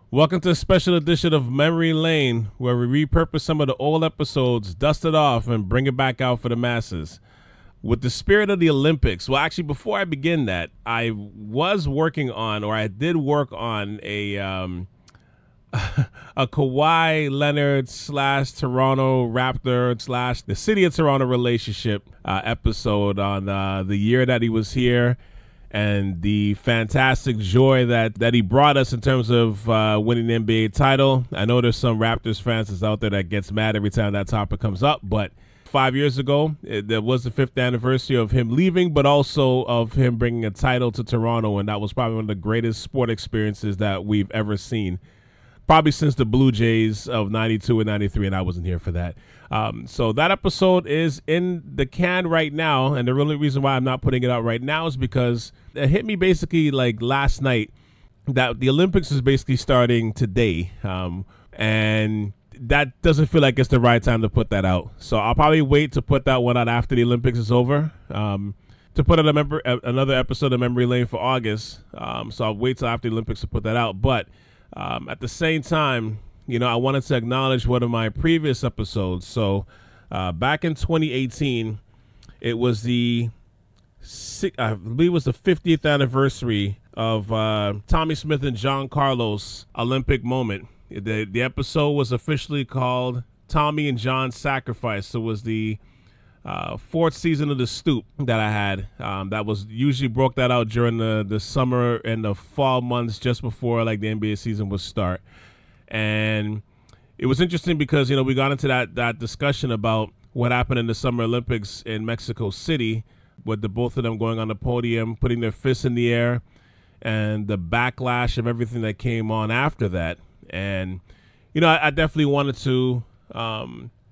Welcome to a special edition of Memory Lane, where we repurpose some of the old episodes, dust it off, and bring it back out for the masses. With the spirit of the Olympics, well, actually, before I begin that, I was working on, or I did work on a Kawhi Leonard / Toronto Raptor / the city of Toronto relationship episode on the year that he was here and the fantastic joy that he brought us in terms of winning the NBA title. I know there's some Raptors fans that's out there that gets mad every time that topic comes up, but 5 years ago, there was the 5th anniversary of him leaving, but also of him bringing a title to Toronto, and that was probably one of the greatest sport experiences that we've ever seen. Probably since the Blue Jays of 92 and 93, and I wasn't here for that. So that episode is in the can right now, and the only reason why I'm not putting it out right now is because it hit me basically like last night that the Olympics is basically starting today, and that doesn't feel like it's the right time to put that out. So I'll probably wait to put that one out after the Olympics is over, to put out another episode of Memory Lane for August. So I'll wait till after the Olympics to put that out, but at the same time, you know, I wanted to acknowledge one of my previous episodes. So back in 2018, it was I believe it was the 50th anniversary of Tommy Smith and John Carlos' Olympic moment. The episode was officially called Tommy and John's Sacrifice. So it was the 4th season of The Stoop that I had. That was usually broke that out during the summer and the fall months just before like the NBA season would start. And it was interesting because, you know, we got into that discussion about what happened in the Summer Olympics in Mexico City with the both of them going on the podium, putting their fists in the air, and the backlash of everything that came on after that. And, you know, I definitely wanted to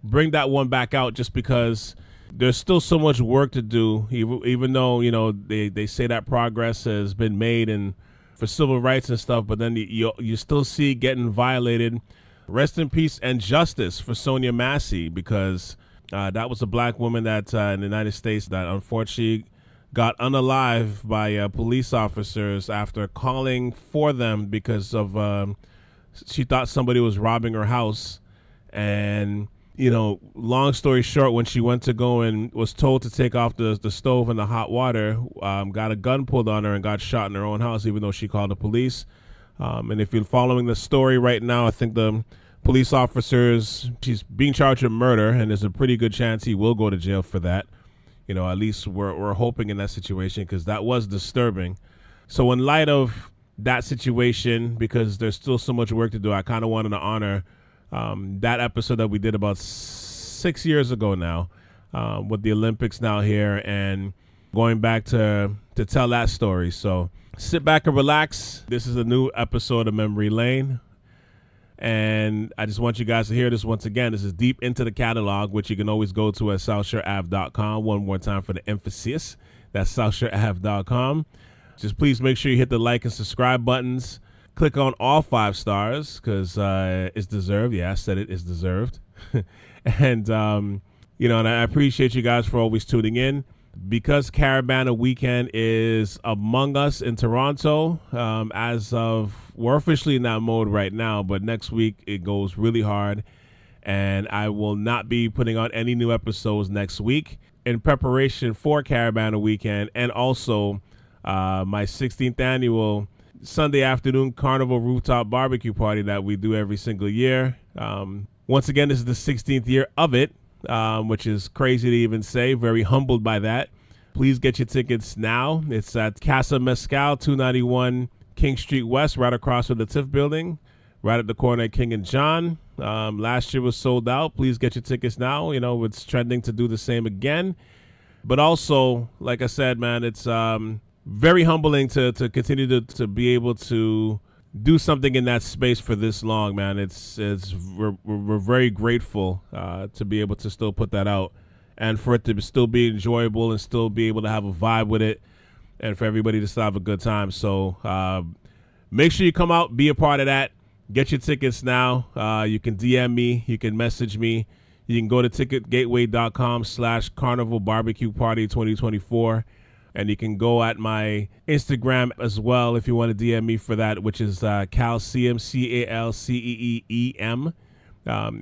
bring that one back out just because there's still so much work to do, even though, you know, they say that progress has been made and for civil rights and stuff, but then you still see getting violated. Rest in peace and justice for Sonia Massey, because that was a black woman that in the United States that unfortunately got unalived by police officers after calling for them because of she thought somebody was robbing her house. And, you know, long story short, when she went to go and was told to take off the stove and the hot water, got a gun pulled on her and got shot in her own house, even though she called the police. And if you're following the story right now, I think the police officers, she's being charged with murder, and there's a pretty good chance he will go to jail for that. You know, at least we're hoping in that situation, because that was disturbing. So in light of that situation, because there's still so much work to do, I kind of wanted to honor that episode that we did about 6 years ago now, with the Olympics now here, and going back to tell that story. So sit back and relax. This is a new episode of Memory Lane, and I just want you guys to hear this once again. This is deep into the catalog, which you can always go to at SouthShoreAve.com. One more time for the emphasis. That's SouthShoreAve.com. Just please make sure you hit the like and subscribe buttons. Click on all 5 stars, because it's deserved. Yeah, I said it. It's deserved. And, you know, and I appreciate you guys for always tuning in. Because Caravana Weekend is among us in Toronto, we're officially in that mode right now, but next week it goes really hard, and I will not be putting out any new episodes next week in preparation for Caravana Weekend, and also my 16th annual Sunday afternoon carnival rooftop barbecue party that we do every single year. Once again, this is the 16th year of it, which is crazy to even say. Very humbled by that. Please get your tickets now. It's at Casa Mezcal, 291 King Street West, right across from the TIFF building, right at the corner of King and John. Last year was sold out. Please get your tickets now. You know, it's trending to do the same again. But also, like I said, man, it's very humbling to continue to be able to do something in that space for this long, man. We're very grateful to be able to still put that out, and for it to still be enjoyable and still be able to have a vibe with it, and for everybody to still have a good time. So make sure you come out, be a part of that. Get your tickets now. You can DM me, you can message me, you can go to ticketgateway.com/Carnival Barbecue Party 2024. And you can go at my Instagram as well if you want to DM me for that, which is Calceem, CALCEEEM.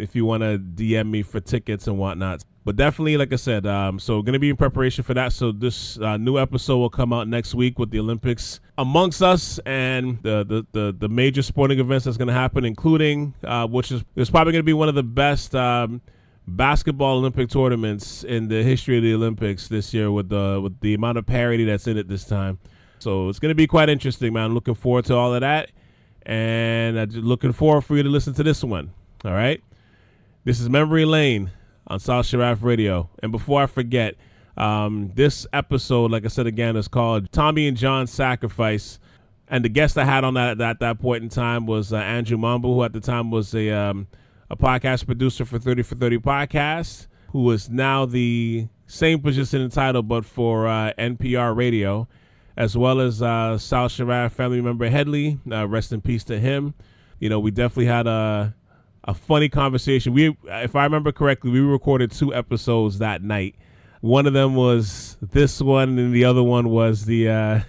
If you want to DM me for tickets and whatnot. But definitely, like I said, so going to be in preparation for that. So this new episode will come out next week with the Olympics amongst us and the major sporting events that's going to happen, including which is probably going to be one of the best basketball Olympic tournaments in the history of the Olympics this year with the amount of parity that's in it this time. So it's going to be quite interesting, man. Looking forward to all of that, and looking forward for you to listen to this one. All right, this is Memory Lane on South Shore Ave Radio. And before I forget, this episode, like I said again, is called Tommy and John's Sacrifice. And the guest I had on that at that point in time was Andrew Mambo, who at the time was a podcast producer for 30 for 30 podcast, who is now the same position and title, but for NPR radio, as well as South Shore Ave family member Headley. Rest in peace to him. You know, we definitely had a funny conversation. If I remember correctly, we recorded 2 episodes that night. One of them was this one, and the other one was the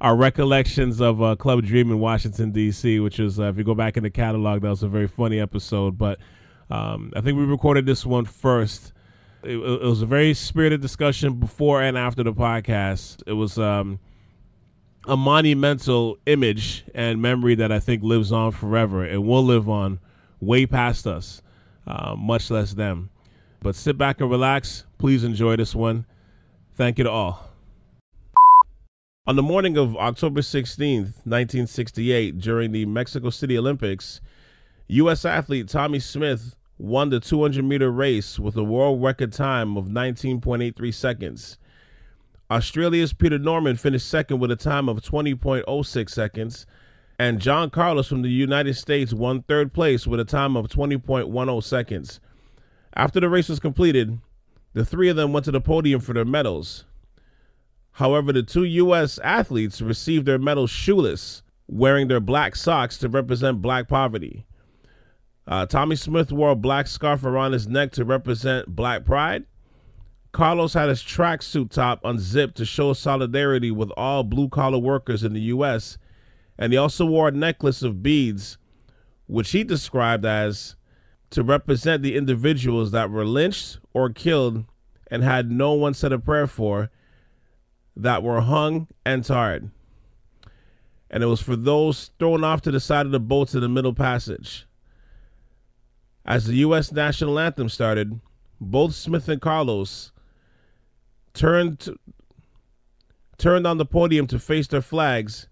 our recollections of Club Dream in Washington, D.C., which was, if you go back in the catalog, that was a very funny episode. But I think we recorded this one first. It was a very spirited discussion before and after the podcast. It was a monumental image and memory that I think lives on forever and will live on way past us, much less them. But sit back and relax. Please enjoy this one. Thank you to all. On the morning of October 16th, 1968, during the Mexico City Olympics, U.S. athlete Tommy Smith won the 200-meter race with a world record time of 19.83 seconds. Australia's Peter Norman finished second with a time of 20.06 seconds, and John Carlos from the United States won third place with a time of 20.10 seconds. After the race was completed, the 3 of them went to the podium for their medals. However, the 2 U.S. athletes received their medals shoeless, wearing their black socks to represent black poverty. Tommy Smith wore a black scarf around his neck to represent black pride. Carlos had his tracksuit top unzipped to show solidarity with all blue-collar workers in the U.S., and he also wore a necklace of beads, which he described as to represent the individuals that were lynched or killed and had no one said a prayer for, that were hung and tarred. And it was for those thrown off to the side of the boats in the Middle Passage. As the U.S. national anthem started, both Smith and Carlos turned on the podium to face their flags,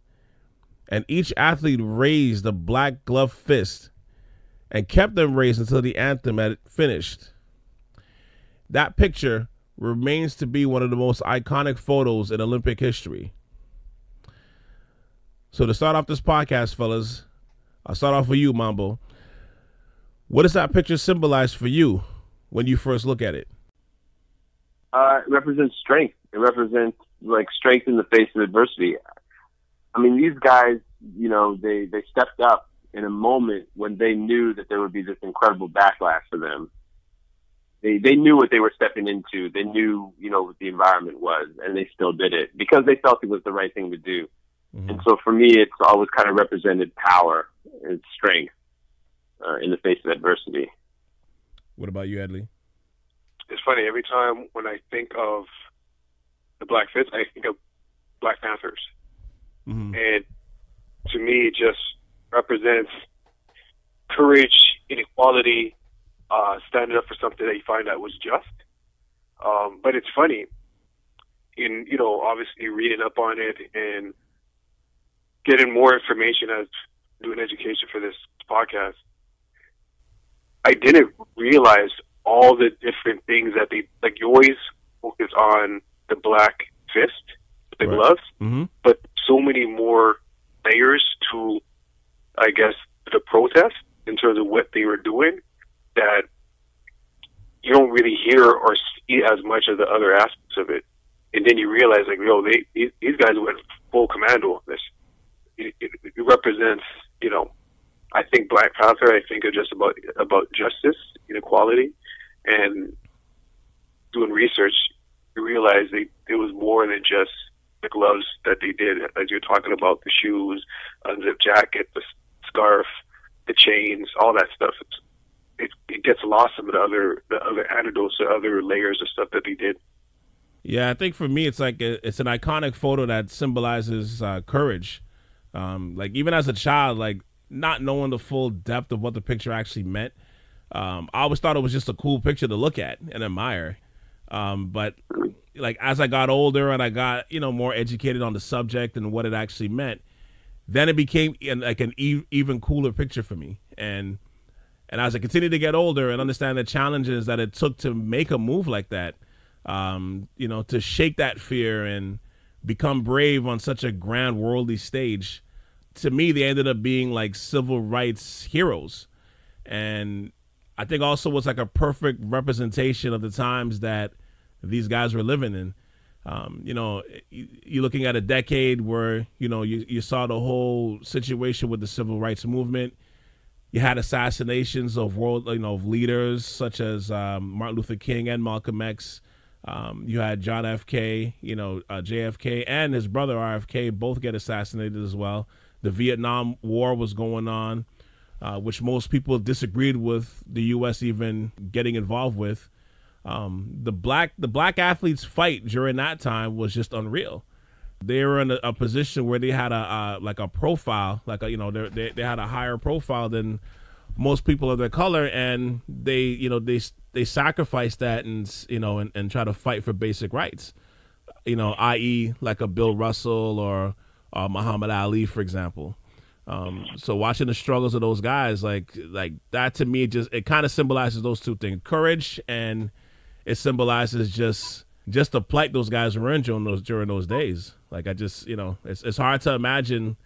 and each athlete raised a black gloved fist and kept them raised until the anthem had finished. That picture remains to be one of the most iconic photos in Olympic history. So to start off this podcast, fellas, I'll start off with you, Mambo. What does that picture symbolize for you when you first look at it? It represents strength. It represents strength in the face of adversity. I mean, these guys, they stepped up in a moment when they knew that there would be this incredible backlash for them. They knew what they were stepping into. They knew, what the environment was, and they still did it because they felt it was the right thing to do. Mm-hmm. And so for me, it's always kind of represented power and strength in the face of adversity. What about you, Headley? It's funny. Every time when I think of the Black Fist, I think of Black Panthers. Mm-hmm. And to me, it just represents courage, inequality, standing up for something that you find out was just. But it's funny, obviously reading up on it and getting more information as doing education for this podcast, I didn't realize all the different things that you always focus on the Black Fist, the right. gloves, mm-hmm. but so many more layers to, I guess, the protest in terms of what they were doing that you don't really hear or see as much of the other aspects of it. And then you realize, these guys went full commando on this. It represents, I think Black Panther, I think of just about justice, inequality, and doing research, you realize it was more than just the gloves that they did, as you're talking about, the shoes, unzipped jacket, the scarf, the chains, all that stuff. It gets lost in the other anecdotes, the other layers of stuff that they did. Yeah, I think for me, it's like it's an iconic photo that symbolizes courage. Like even as a child, like not knowing the full depth of what the picture actually meant, I always thought it was just a cool picture to look at and admire. But like as I got older and I got more educated on the subject and what it actually meant, then it became like an even cooler picture for me. And as I continued to get older and understand the challenges that it took to make a move like that, to shake that fear and become brave on such a grand worldly stage, to me, they ended up being like civil rights heroes. And I think also was like a perfect representation of the times that these guys were living in. You're looking at a decade where, you saw the whole situation with the civil rights movement. You had assassinations of of leaders such as Martin Luther King and Malcolm X. You had John F.K., JFK and his brother RFK both get assassinated as well. The Vietnam War was going on, which most people disagreed with the U.S. even getting involved with. The black athletes' fight during that time was just unreal. They were in a position where they had a profile, they had a higher profile than most people of their color, and they sacrificed that and try to fight for basic rights, i.e. like a Bill Russell or Muhammad Ali, for example. So watching the struggles of those guys, like that to me, it kind of symbolizes those two things: courage, and it symbolizes just the plight those guys were in during those days. Like I just, it's hard to imagine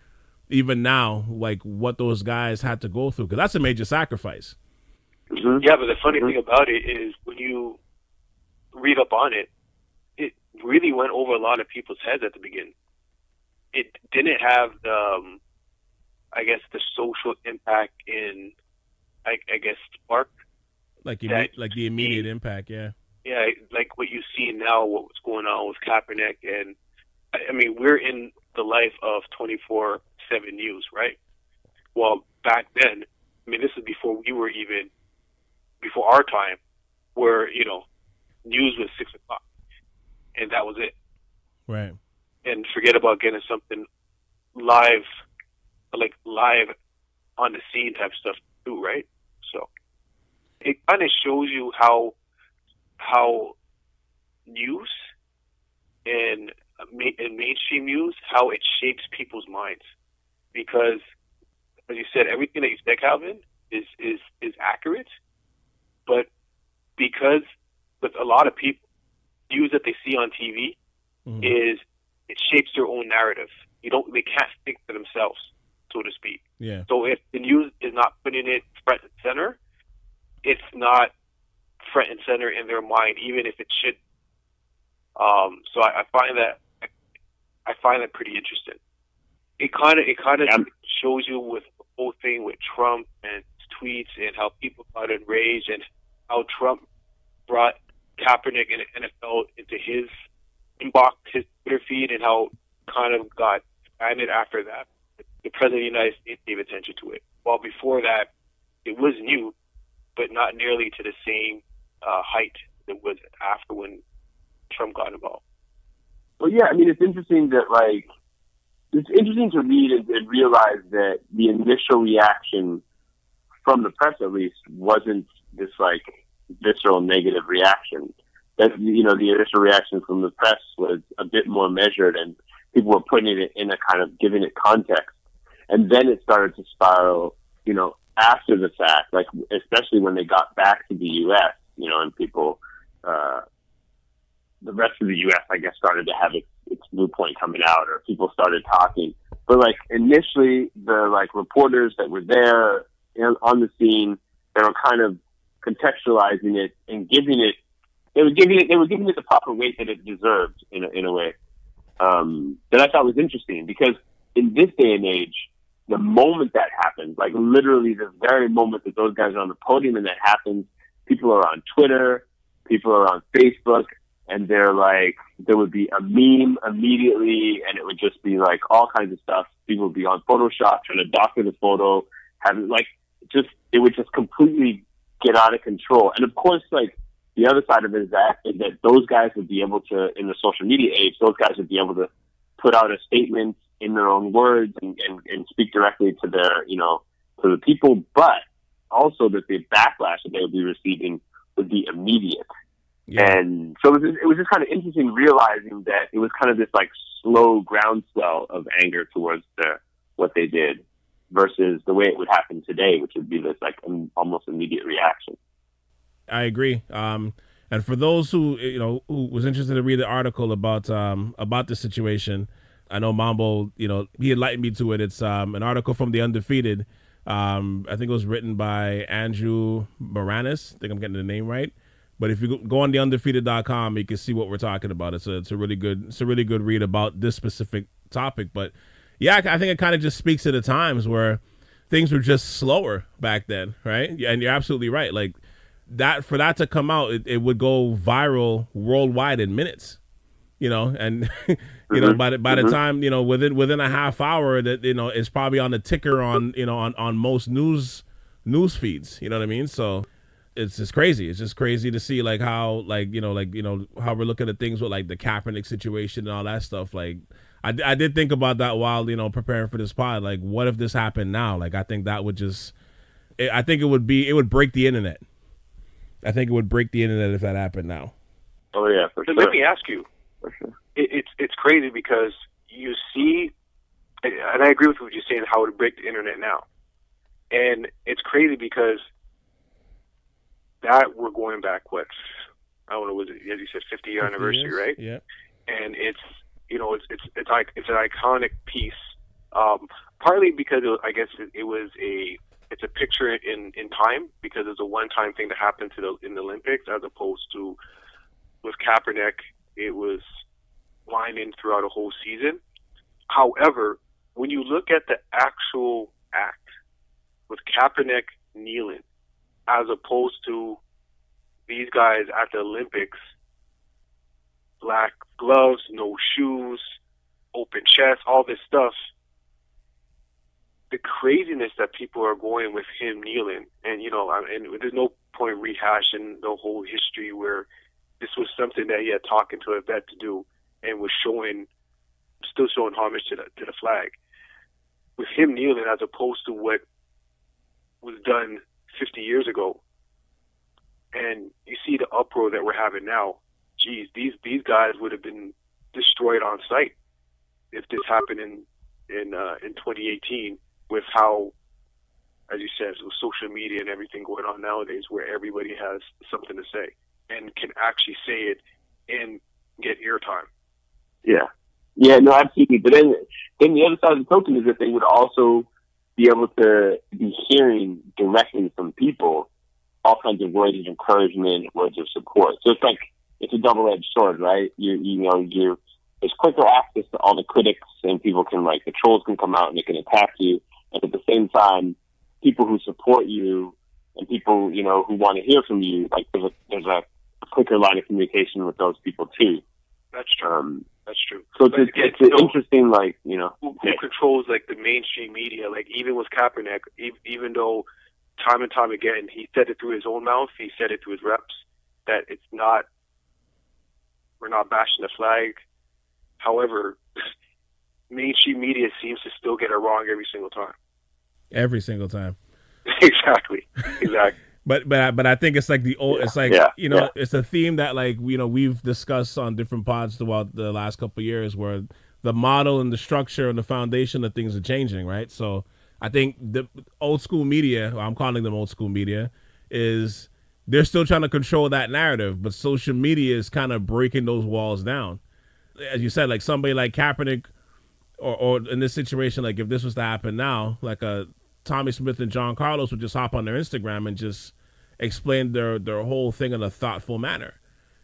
even now, like what those guys had to go through, because that's a major sacrifice. Mm-hmm. Yeah, but the funny thing about it is when you read up on it, it really went over a lot of people's heads at the beginning. It didn't have the, the social impact in, spark. Like the immediate impact, yeah. Yeah, like what you see now, what's going on with Kaepernick. And, we're in the life of 24/7 news, right? Well, back then, this is before our time, where, news was 6 o'clock. And that was it. Right. And forget about getting something live on the scene type stuff too, right? So it kind of shows you how news and mainstream news, how it shapes people's minds. Because, as you said, everything that you said, Calvin, is accurate. But because with a lot of people, news that they see on TV is it shapes their own narrative. They can't think for themselves, so to speak. Yeah. So if the news is not putting it front and center, it's not front and center in their mind, even if it should. So I find that pretty interesting. It kind of shows you with the whole thing with Trump and his tweets and how people got enraged and how Trump brought Kaepernick and the NFL into his inbox, his Twitter feed, and how kind of got expanded after that. The President of the United States gave attention to it. While before that, it was new, but not nearly to the same height that was after when Trump got involved. Well, yeah, it's interesting that, it's interesting to read and realize that the initial reaction from the press, at least, wasn't this, visceral negative reaction. That, the initial reaction from the press was a bit more measured, and people were putting it in a kind of giving it context. And then it started to spiral, after the fact, especially when they got back to the U.S., and people, the rest of the U.S., I guess, started to have its viewpoint coming out, or people started talking. But, initially, the, reporters that were there on the scene, they were kind of contextualizing it and they were giving it the proper weight that it deserved in a way. That I thought was interesting, because in this day and age, the moment that happens, literally the very moment that those guys are on the podium and that happens, people are on Twitter, people are on Facebook, and there would be a meme immediately, and it would just be like all kinds of stuff. People would be on Photoshop trying to doctor the photo, it would just completely get out of control. And of course, like, the other side of it is that those guys would be able to, in the social media age, those guys would be able to put out a statement in their own words and speak directly to their, to the people, but also that the backlash that they would be receiving would be immediate. Yeah. And so it was just kind of interesting realizing that it was kind of this like slow groundswell of anger towards what they did versus the way it would happen today, which would be this like almost immediate reaction. I agree. And for those who who was interested to read the article about the situation, I know Mambo, he enlightened me to it. It's an article from The Undefeated. I think it was written by Andrew Moranis. I think I'm getting the name right. But if you go on theundefeated.com, you can see what we're talking about. It's a really good read about this specific topic. But yeah, I think it kind of just speaks to the times where things were just slower back then, right? And you're absolutely right. Like for that to come out, it would go viral worldwide in minutes. And by the time within a half hour that it's probably on the ticker on most news feeds. You know what I mean? So it's just crazy. It's just crazy to see like how how we're looking at things with like the Kaepernick situation and all that stuff. Like I did think about that while preparing for this pod. Like, what if this happened now? Like, I think that would it would break the internet. I think it would break the internet if that happened now. Oh yeah, for sure. Let me ask you. Sure. It's crazy because you see, and I agree with what you're saying, how it would break the internet now. And it's crazy because that we're going back, what, I don't know, was it, as you said, 50-year anniversary, years, right? Yeah. And it's an iconic piece, partly because I guess it's a picture in time, because it's a one-time thing that happened in the Olympics, as opposed to with Kaepernick, it was winding throughout a whole season. However, when you look at the actual act with Kaepernick kneeling, as opposed to these guys at the Olympics, black gloves, no shoes, open chest, all this stuff, the craziness that people are going with him kneeling, and and there's no point rehashing the whole history where this was something that he had talking to a vet to do, and was still showing homage to the flag. With him kneeling, as opposed to what was done 50 years ago, and you see the uproar that we're having now. Geez, these guys would have been destroyed on sight if this happened in 2018. With how, as you said, with social media and everything going on nowadays, where everybody has something to say and can actually say it and get airtime. Yeah, no, absolutely. But then the other side of the token is that they would also be able to be hearing directly from people all kinds of words of encouragement, words of support. So it's a double-edged sword, right? There's quicker access to all the critics, and people can the trolls can come out and they can attack you. And at the same time, people who support you and people who want to hear from you, there's a quicker line of communication with those people too. That's true. That's true. So it's interesting, who controls the mainstream media. Even with Kaepernick, even though time and time again he said it through his own mouth, he said it to his reps that we're not bashing the flag. However, mainstream media seems to still get it wrong every single time. Every single time. Exactly. But I think it's the old. Yeah. It's it's a theme that we've discussed on different pods throughout the last couple of years, where the model and the structure and the foundation of things are changing, right? So I think the old school media, or I'm calling them old school media, is they're still trying to control that narrative, but social media is kind of breaking those walls down. As you said, somebody like Kaepernick, or in this situation, if this was to happen now, Tommy Smith and John Carlos would just hop on their Instagram and just explain their whole thing in a thoughtful manner.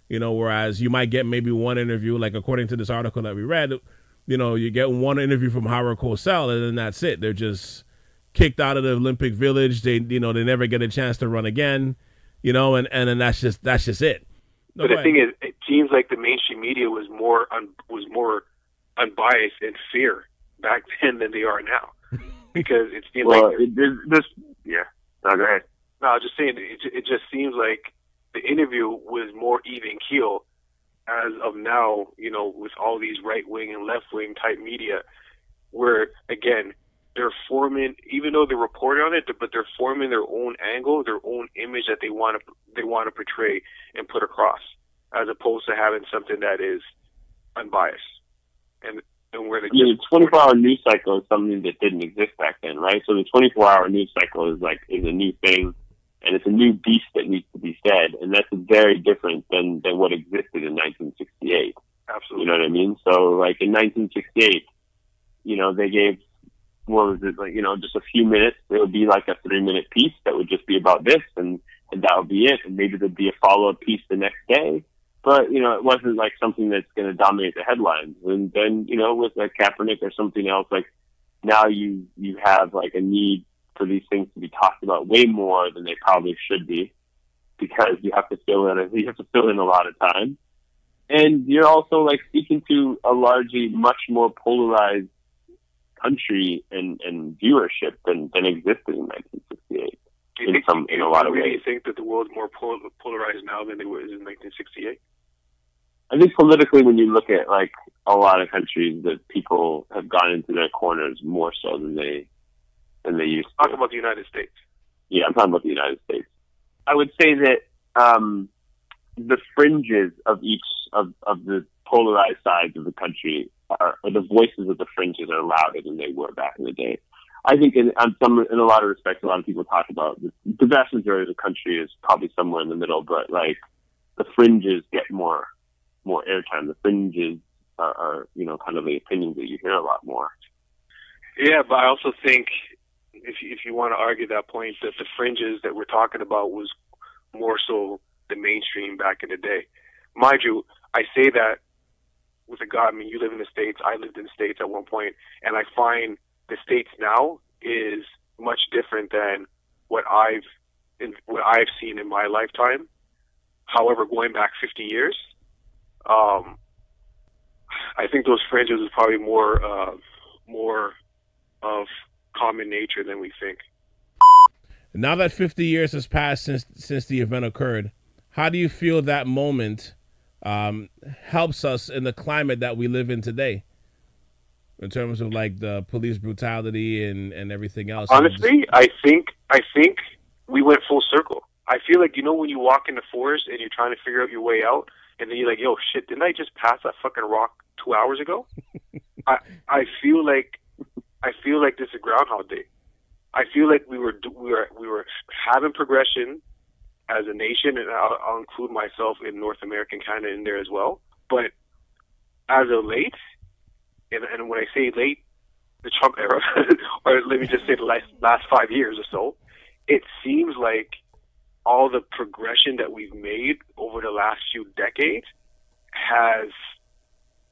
Whereas you might get maybe one interview, according to this article that we read, you get one interview from Howard Cosell, and then that's it. They're just kicked out of the Olympic Village. They never get a chance to run again, and then that's just it. No, but the thing is, seems like the mainstream media was more unbiased and fair back then than they are now, because it seems yeah. No, go ahead. No, I was just saying it just seems like the interview was more even keel as of now, you know, with all these right wing and left wing type media, where again they're forming, even though they're reporting on it, but they're forming their own angle, their own image that they want to portray and put across, as opposed to having something that is unbiased. And where the 24-hour news cycle is something that didn't exist back then, right? So the 24-hour news cycle is a new thing, and it's a new beast that needs to be fed, and that's very different than what existed in 1968. Absolutely. You know what I mean? So, like, in 1968, you know, they gave, what was it, like, you know, just a few minutes. It would be like a 3-minute piece that would just be about this, and that would be it. And maybe there'd be a follow-up piece the next day. But, you know, it wasn't like something that's going to dominate the headlines. And then, you know, with like Kaepernick or something else, like, now you have like a need for these things to be talked about way more than they probably should be, because you have to fill in a lot of time. And you're also like speaking to a largely much more polarized country and viewership than existed in 1968. In a lot of ways. Do you think that the world's more polarized now than it was in 1968? I think politically, when you look at like a lot of countries, that people have gone into their corners more so than they used to. Talk about the United States. Yeah, I'm talking about the United States. I would say that the fringes of each of the polarized sides of the country or the voices of the fringes are louder than they were back in the day. I think in a lot of respects, a lot of people talk about the vast majority of the country is probably somewhere in the middle, but like the fringes get more airtime. The fringes are you know, kind of the opinions that you hear a lot more. Yeah, but I also think if you want to argue that point, that the fringes that we're talking about was more so the mainstream back in the day. Mind you, I say that with a guy. I mean, you live in the States. I lived in the States at one point, and I find the States now is much different than what I've seen in my lifetime. However, going back 50 years, I think those fringes is probably more of common nature than we think. Now that 50 years has passed since the event occurred, how do you feel that moment helps us in the climate that we live in today, in terms of like the police brutality and everything else? Honestly, I think we went full circle. I feel like, you know, when you walk in the forest and you're trying to figure out your way out, and then you're like, yo, shit, didn't I just pass that fucking rock 2 hours ago? I feel like this is Groundhog Day. I feel like we were having progression as a nation, and I'll include myself in North America and Canada in there as well. But as of late, and when I say late, the Trump era, or let me just say the last 5 years or so, it seems like all the progression that we've made over the last few decades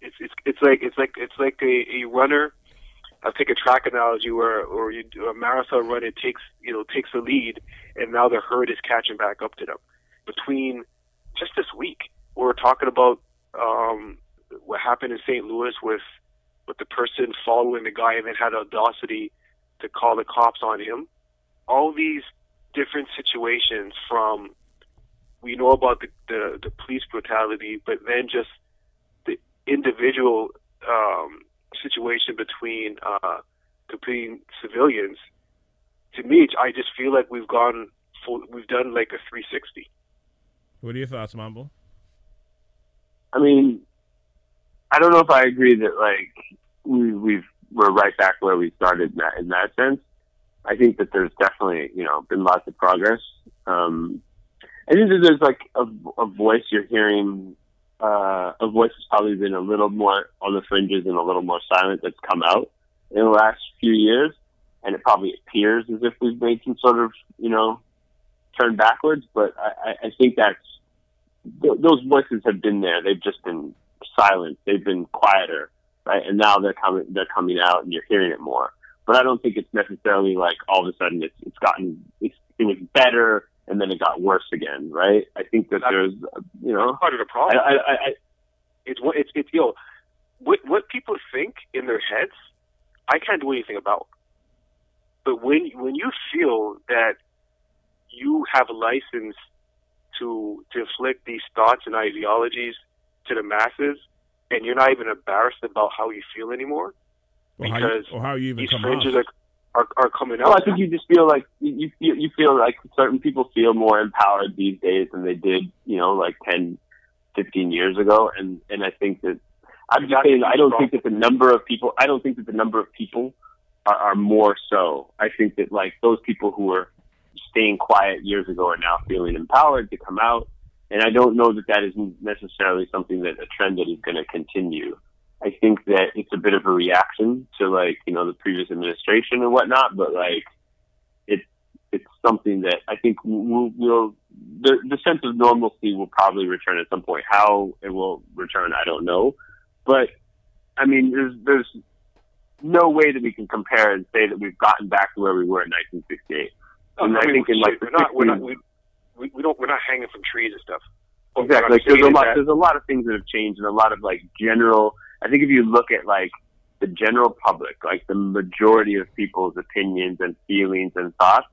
it's like a runner. I'll take a track analogy or you do a marathon run. It takes the lead, and now the herd is catching back up to them. Between just this week, we're talking about what happened in St. Louis with the person following the guy and then had the audacity to call the cops on him. All these different situations, from we know about the police brutality, but then just the individual situation between civilians. To me, I just feel like we've done like a 360. What are your thoughts, Mambo? I mean, I don't know if I agree that like we're right back where we started in that sense. I think that there's definitely, you know, been lots of progress. I think that there's like a voice you're hearing. A voice has probably been a little more on the fringes and a little more silent that's come out in the last few years, and it probably appears as if we've made some sort of, you know, turn backwards. But I think those voices have been there. They've just been silent. They've been quieter, right? And now they're coming out, and you're hearing it more. But I don't think it's necessarily like all of a sudden it was better and and then it got worse again, right? I think that there's, you know, part of the problem. It's what people think in their heads, I can't do anything about. But when you feel that you have a license to inflict these thoughts and ideologies to the masses, and you're not even embarrassed about how you feel anymore, because how you even these come fringes off. are coming out. Well, I think you just feel like you feel like certain people feel more empowered these days than they did, you know, like 10, 15 years ago. And I think that I'm just saying I don't think that the number of people are more so. I think that like those people who were staying quiet years ago are now feeling empowered to come out. And I don't know that that is necessarily something that a trend that is going to continue. I think that it's a bit of a reaction to, like, you know, the previous administration and whatnot, but like it's something that I think the sense of normalcy will probably return at some point. How it will return, I don't know. But I mean, there's no way that we can compare and say that we've gotten back to where we were in 1968. And I think in like we're not hanging from trees and stuff. Exactly. Like, there's a lot of things that have changed, and a lot of like general. I think if you look at like the general public, like the majority of people's opinions and feelings and thoughts,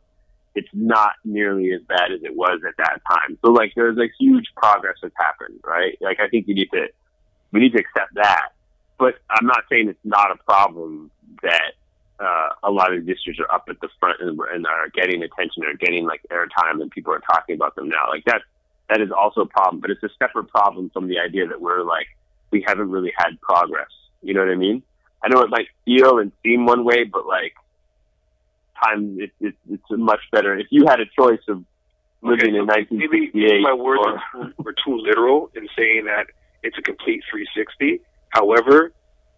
it's not nearly as bad as it was at that time. So like there's a huge progress that's happened, right? Like I think we need to accept that. But I'm not saying it's not a problem that a lot of these issues are up at the front and are getting attention or getting like airtime and people are talking about them now. Like that is also a problem, but it's a separate problem from the idea that we haven't really had progress. You know what I mean? I know it might feel and seem one way, but like it's much better. If you had a choice of living in 1968, maybe my words were too literal in saying that it's a complete 360. However,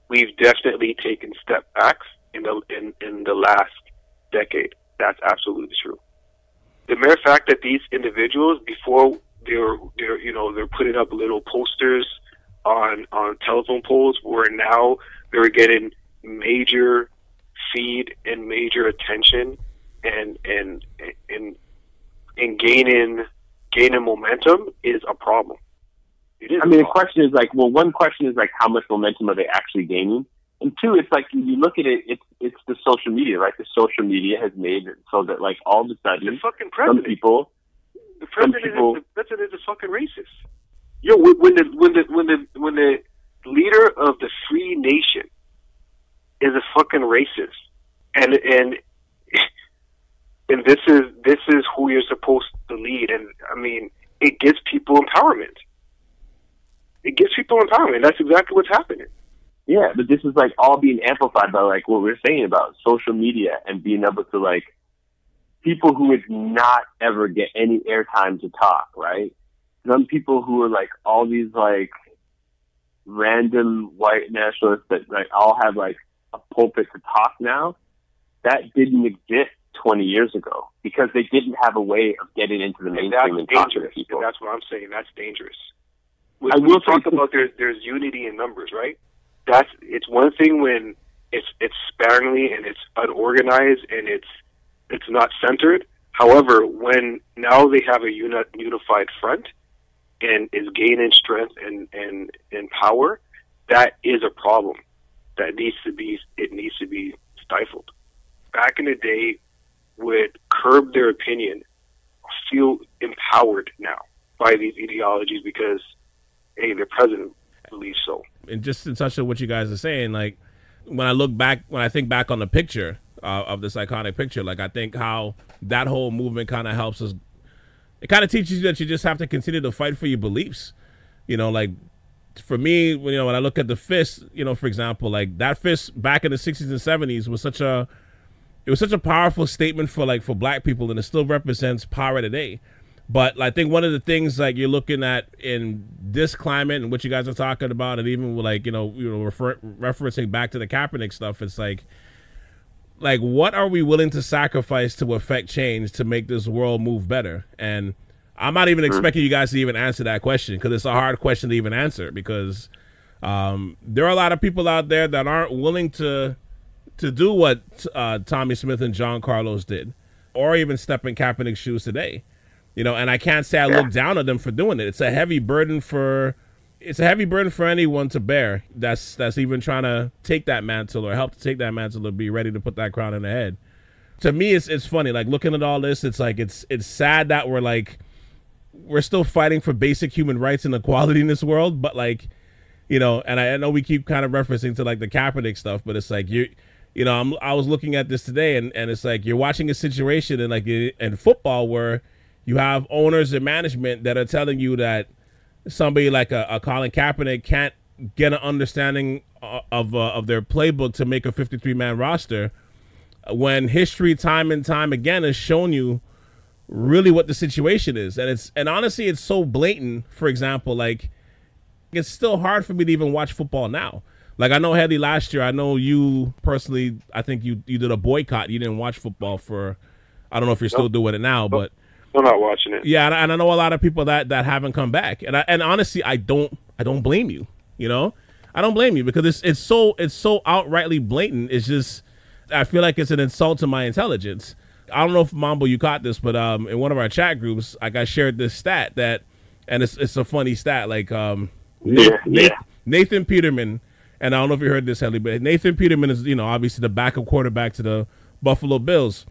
we've definitely taken step backs in the last decade. That's absolutely true. The mere fact that these individuals, before they're putting up little posters on telephone poles, where now they're getting major feed and major attention and gaining momentum is a problem. It is. I mean, the question is like, well, one question is like, how much momentum are they actually gaining? And two, it's like, you look at it, it's the social media, right? The social media has made it so that like all of a sudden, the fucking president, the president is a fucking racist. Yo, when the leader of the free nation is a fucking racist, and this is who you're supposed to lead, and I mean, it gives people empowerment. That's exactly what's happening. Yeah, but this is like all being amplified by like what we're saying about social media and being able to like people who would not ever get any airtime to talk, right? Some people who are like all these like random white nationalists that like all have like a pulpit to talk now, that didn't exist 20 years ago because they didn't have a way of getting into the mainstream and talking to people. That's what I'm saying. That's dangerous. When we talk about there's unity in numbers, right? It's one thing when it's sparingly and it's unorganized and it's not centered. However, when now they have a unified front and is gaining strength and power, that is a problem. It needs to be stifled. Back in the day, would curb their opinion, feel empowered now by these ideologies because, hey, their president believes so. And just in touch with what you guys are saying, like when I think back on the picture of this iconic picture, like I think how that whole movement kind of helps us. It kind of teaches you that you just have to continue to fight for your beliefs. You know, like for me, when I look at the fist, for example, like that fist back in the 60s and 70s was such a powerful statement for black people, and it still represents power today. But I think one of the things like you're looking at in this climate and what you guys are talking about, and even referencing back to the Kaepernick stuff, it's like what are we willing to sacrifice to affect change to make this world move better? And I'm not even expecting you guys to even answer that question because it's a hard question to even answer because there are a lot of people out there that aren't willing to do what Tommy Smith and John Carlos did, or even step in Kaepernick's shoes today. You know, and I can't say I look down on them for doing it. It's a heavy burden for anyone to bear that's even trying to take that mantle or help to take that mantle or be ready to put that crown on their head. To me, it's funny. Like, looking at all this, it's like it's sad that we're still fighting for basic human rights and equality in this world. But, like, you know, and I know we keep kind of referencing to like the Kaepernick stuff, but it's like I was looking at this today, and it's like you're watching a situation in football where you have owners and management that are telling you that somebody like a Colin Kaepernick can't get an understanding of their playbook to make a 53-man roster, when history time and time again has shown you really what the situation is. And honestly, it's so blatant. For example, like, it's still hard for me to even watch football now. Like, I know, Headley, last year, I know you personally, I think you did a boycott. You didn't watch football for, I don't know if you're still doing it now, but I'm not watching it. Yeah, and I know a lot of people that haven't come back, and honestly, I don't blame you. You know, I don't blame you, because it's so outrightly blatant. It's just, I feel like it's an insult to my intelligence. I don't know if, Mambo, you caught this, but in one of our chat groups, like, I shared this stat and it's a funny stat. Like, Nathan Peterman, and I don't know if you heard this, Headley, but Nathan Peterman is, you know, obviously the backup quarterback to the Buffalo Bills.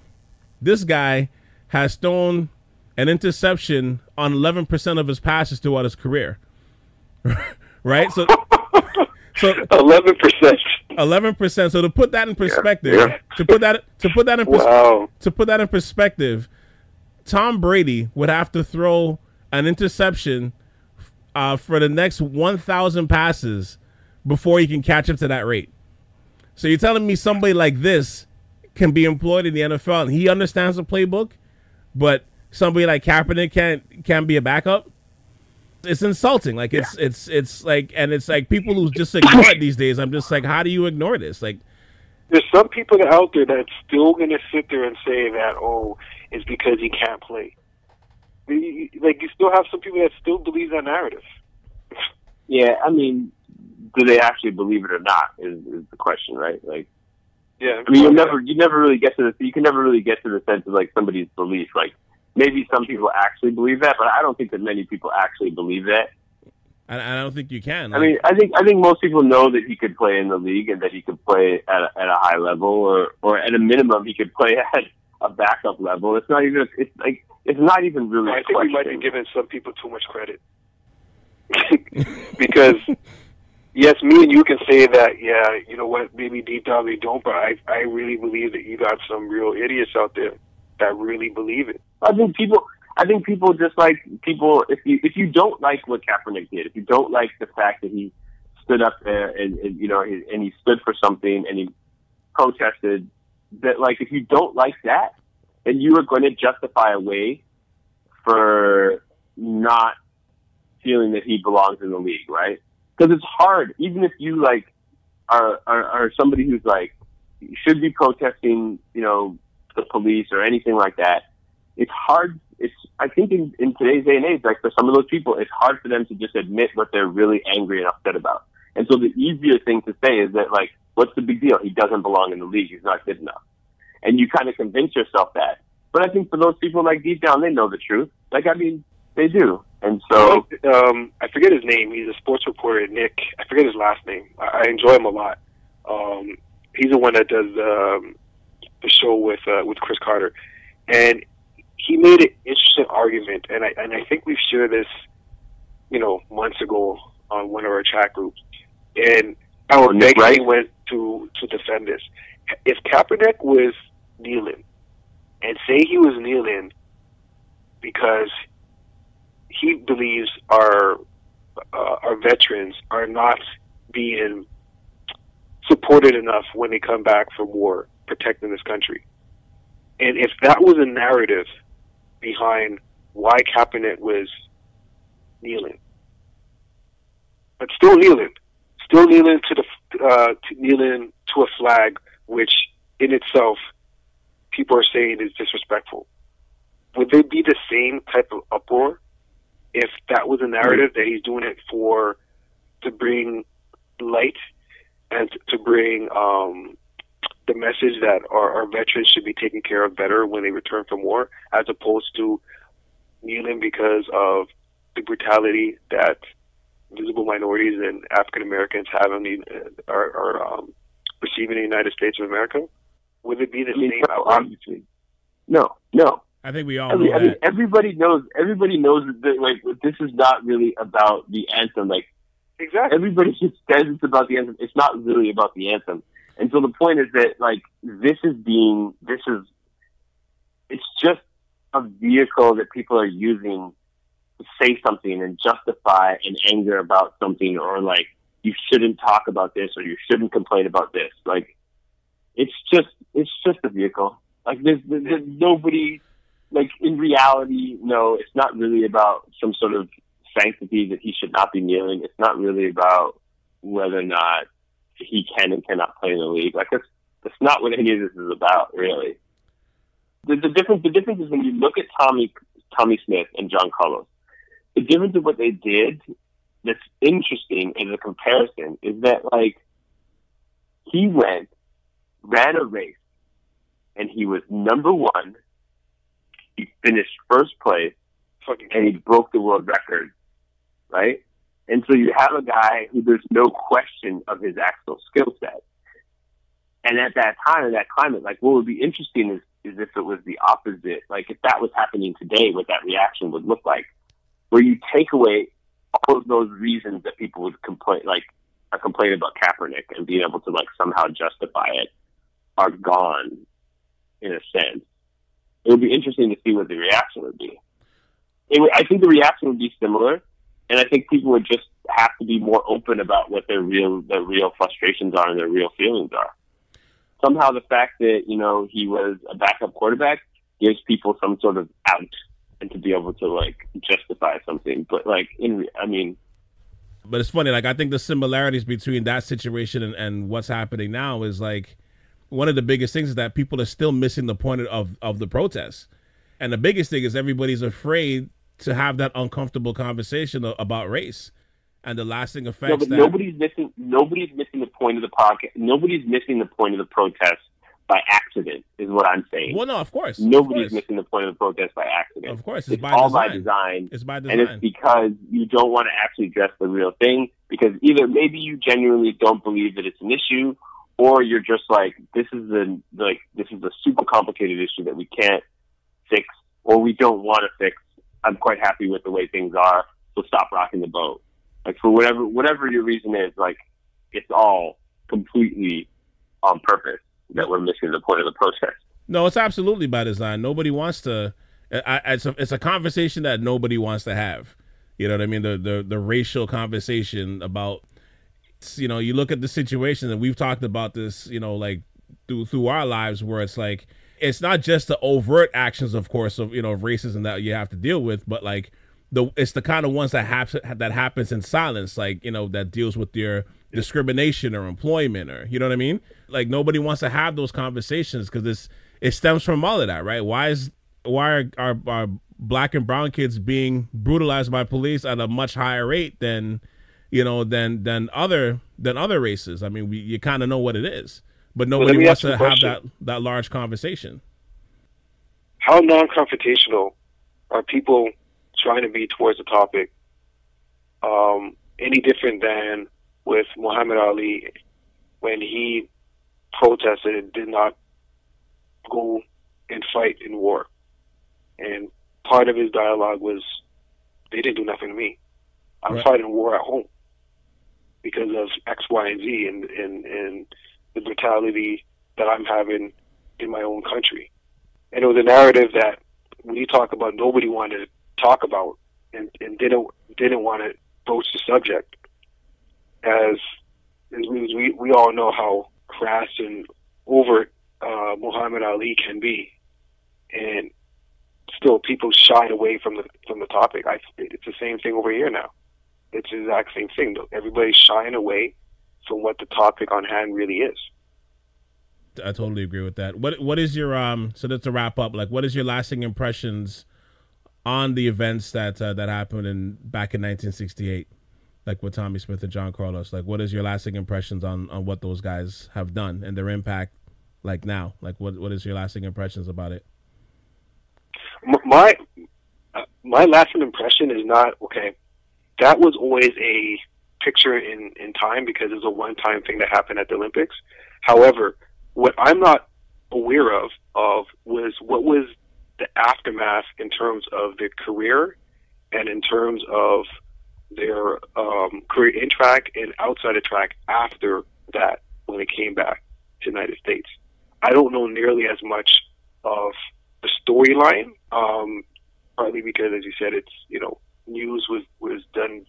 This guy has thrown an interception on 11% of his passes throughout his career. Right? So 11%. 11%. So to put that in perspective, to put that in perspective, Tom Brady would have to throw an interception for the next 1,000 passes before he can catch up to that rate. So you're telling me somebody like this can be employed in the NFL and he understands the playbook, but somebody like Kaepernick can't be a backup? It's insulting. Like, it's like, and it's like people who just ignore it these days. I'm just like, how do you ignore this? Like, there's some people out there that's still going to sit there and say that, oh, it's because he can't play. Like, you still have some people that still believe that narrative. Yeah, I mean, do they actually believe it or not is the question, right? Like, yeah, I mean, you never really get to you can never really get to the sense of, like, somebody's belief. Like, maybe some people actually believe that, but I don't think that many people actually believe that. I don't think you can. Like, I mean, I think most people know that he could play in the league and that he could play at a high level, or at a minimum he could play at a backup level. It's not even really. I think we might be giving some people too much credit. Because yes, me and you can say that, yeah, you know what, maybe deep down they don't, but I really believe that you got some real idiots out there that really believe it. I think people just like people. If you don't like what Kaepernick did, if you don't like the fact that he stood up there and you know, and he stood for something and he protested, that, like, if you don't like that, then you are going to justify a way for not feeling that he belongs in the league, right? Because it's hard, even if you, like, are somebody who's, like, should be protesting, you know, the police or anything like that. It's hard. I think in today's day and age, like, for some of those people, it's hard for them to just admit what they're really angry and upset about. And so the easier thing to say is that, like, what's the big deal? He doesn't belong in the league. He's not good enough. And you kind of convince yourself that. But I think for those people, like, deep down, they know the truth. Like, I mean, they do. And so, I forget his name. He's a sports reporter, Nick. I forget his last name. I enjoy him a lot. He's the one that does the show with Chris Carter, and he made an interesting argument. And I think we've shared this, you know, months ago on one of our chat groups. And our Nick went to defend this. If Kaepernick was kneeling, and say he was kneeling because he believes our veterans are not being supported enough when they come back from war, protecting this country. And if that was a narrative behind why Kaepernick was kneeling, but still kneeling kneeling to a flag, which in itself people are saying is disrespectful, would there be the same type of uproar if that was a narrative that he's doing it to bring light and to bring the message that our veterans should be taken care of better when they return from war, as opposed to kneeling because of the brutality that visible minorities and African Americans have are receiving in the United States of America? Would it be the same outcome? No. I think we all know that. I mean, everybody knows that, like, this is not really about the anthem. Like, Exactly. everybody just says it's about the anthem. It's not really about the anthem. And so the point is that, like, it's just a vehicle that people are using to say something and justify an anger about something, or, like, you shouldn't talk about this, or you shouldn't complain about this. Like, it's just a vehicle. Like, there's nobody, like, in reality, no, it's not really about some sort of sanctity that he should not be kneeling. It's not really about whether or not he can and cannot play in the league. Like, that's not what any of this is about, really. The difference is when you look at Tommy Smith and John Carlos, the difference of what they did that's interesting as a comparison is that, like, he ran a race, and he was number one. He finished first place, and he broke the world record, right? And so you have a guy who there's no question of his actual skill set. And at that time, in that climate, like, what would be interesting is if it was the opposite. Like, if that was happening today, what that reaction would look like, where you take away all of those reasons that people would complain about Kaepernick and being able to, like, somehow justify it, are gone, in a sense. It would be interesting to see what the reaction would be. I think the reaction would be similar, and I think people would just have to be more open about what their real frustrations are and their real feelings are. Somehow the fact that, you know, he was a backup quarterback gives people some sort of out and to be able to, like, justify something. But, like, but it's funny. Like, I think the similarities between that situation and what's happening now is, like, one of the biggest things is that people are still missing the point of the protests. And the biggest thing is everybody's afraid to have that uncomfortable conversation about race and the lasting effects. No, but nobody's missing the point of the podcast. Nobody's missing the point of the protest by accident, is what I'm saying. Well, no, of course. Nobody's missing the point of the protest by accident. Of course. It's all by design. It's by design. And it's because you don't want to actually address the real thing, because either maybe you genuinely don't believe that it's an issue, or you're just like, this is a super complicated issue that we can't fix, or we don't want to fix. I'm quite happy with the way things are, so stop rocking the boat. Like, for whatever your reason is, like, it's all completely on purpose that we're missing the point of the protest. No, it's absolutely by design. Nobody wants to. It's a conversation that nobody wants to have. You know what I mean? The racial conversation about, you know, you look at the situation, and we've talked about this, you know, like through our lives, where it's like, it's not just the overt actions, of course, of, you know, racism that you have to deal with, but, like, it's the kind of ones that happens in silence, like, you know, that deals with your discrimination or employment, or, you know what I mean? Like, nobody wants to have those conversations because it stems from all of that, right? Why are black and brown kids being brutalized by police at a much higher rate than, you know, than other races? I mean, you kind of know what it is, but nobody wants to have that large conversation. How non-confrontational are people trying to be towards the topic? Any different than with Muhammad Ali when he protested and did not go and fight in war. And part of his dialogue was, they didn't do nothing to me. I'm fighting war at home because of X, Y, and Z, and the brutality that I'm having in my own country. And it was a narrative that when you talk about, nobody wanted to talk about and didn't want to broach the subject. As we all know how crass and overt Muhammad Ali can be, and still people shied away from the topic. It's the same thing over here now. It's the exact same thing, though. Everybody's shying away from what the topic on hand really is. I totally agree with that. What is your so to wrap up, like, what is your lasting impressions on the events that happened back in 1968, like with Tommy Smith and John Carlos? Like, what is your lasting impressions on what those guys have done and their impact, like, my my lasting impression is not, okay, that was always a picture in time because it was a one-time thing that happened at the Olympics. However, what I'm not aware of was what was the aftermath in terms of their career and in terms of their career in track and outside of track after that when they came back to the United States. I don't know nearly as much of the storyline, partly because, as you said, it's, you know, news was done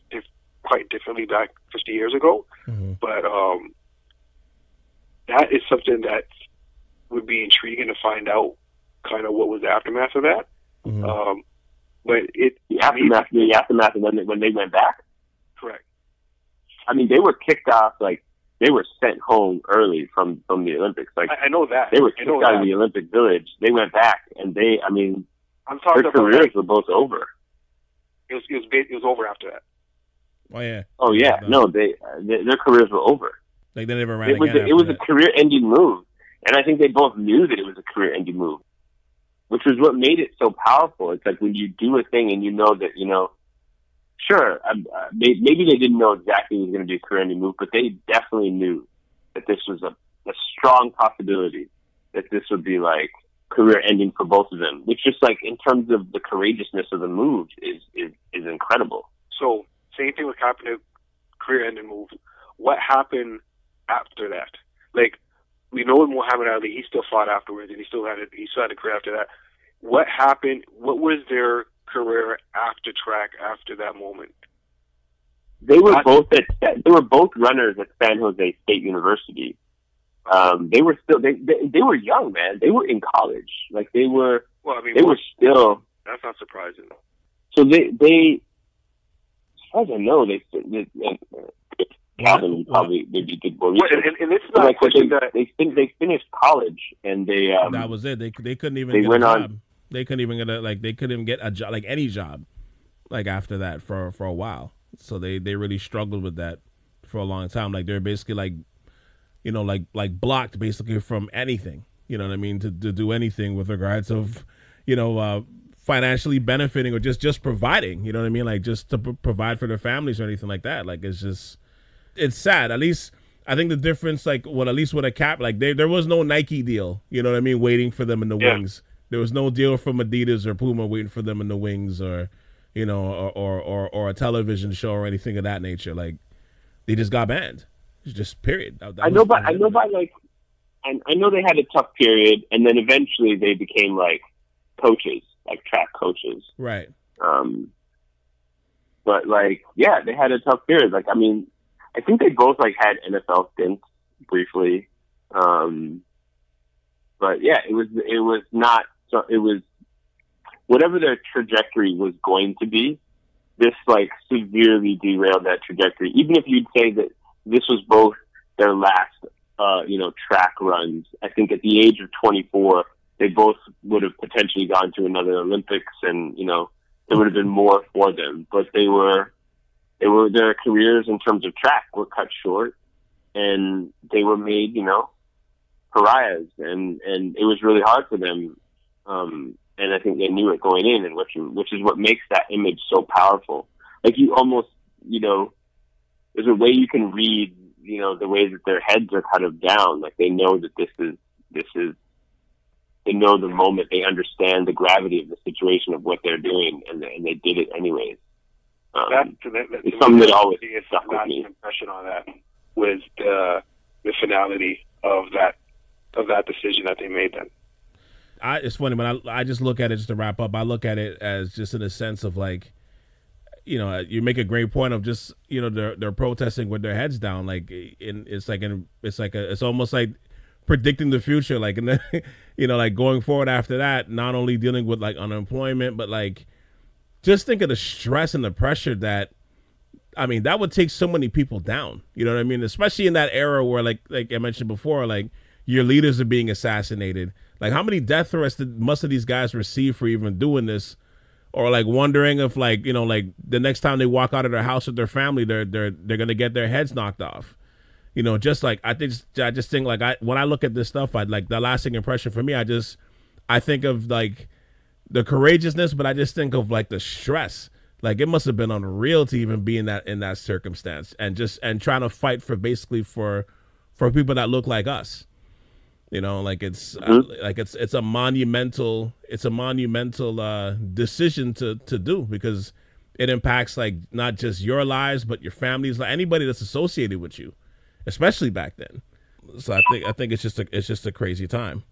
quite differently back 50 years ago. Mm-hmm. But that is something that would be intriguing to find out kind of what was the aftermath of that. Mm-hmm. But the aftermath of when they went back? Correct. I mean, they were kicked off, like, they were sent home early from the Olympics. Like, I know that. They were kicked out of the Olympic Village. They went back, and their careers were both over. It was over after that. Oh, yeah. Oh, yeah. No, their careers were over. Like, they never ran again. It was a career-ending move, and I think they both knew that it was a career-ending move, which was what made it so powerful. It's like when you do a thing and you know that, you know, sure, maybe they didn't know exactly it was going to be a career-ending move, but they definitely knew that this was a strong possibility that this would be, like, career-ending for both of them, which just, like, in terms of the courageousness of the move is incredible. So, same thing with Kaepernick, career-ending move. What happened after that? Like, we know with Muhammad Ali, he still fought afterwards, and he still had a career after that. What happened? What was their career after track after that moment? They were both runners at San Jose State University. They were still they were young, man. They were in college. Like they were. Well, I mean, they were still. That's not surprising. So they as far as I know, Calvin probably maybe did more research. And it's not like they finished college and they that was it. They couldn't even get a job. They couldn't even get a job, like any job, like after that for a while. So they really struggled with that for a long time. Like they're basically like, you know, like blocked basically from anything. You know what I mean? To do anything with regards of, you know, financially benefiting or just providing. You know what I mean? Like just to provide for their families or anything like that. Like it's sad. At least I think the difference, like, at least with a cap, like there was no Nike deal. You know what I mean? Waiting for them in the wings. There was no deal from Adidas or Puma waiting for them in the wings, or, you know, or a television show or anything of that nature. Like they just got banned. It's just period. I know they had a tough period, and then eventually they became like coaches, like track coaches. Right. But like, yeah, they had a tough period. Like, I mean, I think they both like had NFL stints briefly. But yeah, it was not. So it was whatever their trajectory was going to be. This like severely derailed that trajectory. Even if you'd say that this was both their last, track runs, I think at the age of 24, they both would have potentially gone to another Olympics, and you know there would have been more for them. But their careers in terms of track were cut short, and they were made, you know, pariahs, and it was really hard for them. And I think they knew it going in, and which is what makes that image so powerful. Like you almost, you know, there's a way you can read, you know, the way that their heads are kind of down. Like they know that this is, they know the moment, they understand the gravity of the situation of what they're doing, and they did it anyways. It's something that always stuck with me. Impression on that was the finality of that decision that they made then. It's funny, when I just look at it, just to wrap up, I look at it as just in a sense of like, you know, you make a great point of just, you know, they're protesting with their heads down. Like it's almost like predicting the future. Like, and then, you know, like going forward after that, not only dealing with like unemployment, but like, just think of the stress and the pressure that, I mean, that would take so many people down. You know what I mean? Especially in that era where like I mentioned before, like your leaders are being assassinated. Like how many death threats did most of these guys receive for even doing this? Or like wondering if like, you know, like the next time they walk out of their house with their family, they're going to get their heads knocked off. You know, just like, I just think like when I look at this stuff, I'd like the lasting impression for me, I think of like, the courageousness, but I just think of like the stress. Like it must have been unreal to even be in that circumstance and trying to fight for basically for people that look like us. You know, like it's a monumental decision to do, because it impacts like not just your lives but your families, like anybody that's associated with you, especially back then. So I think it's just a crazy time.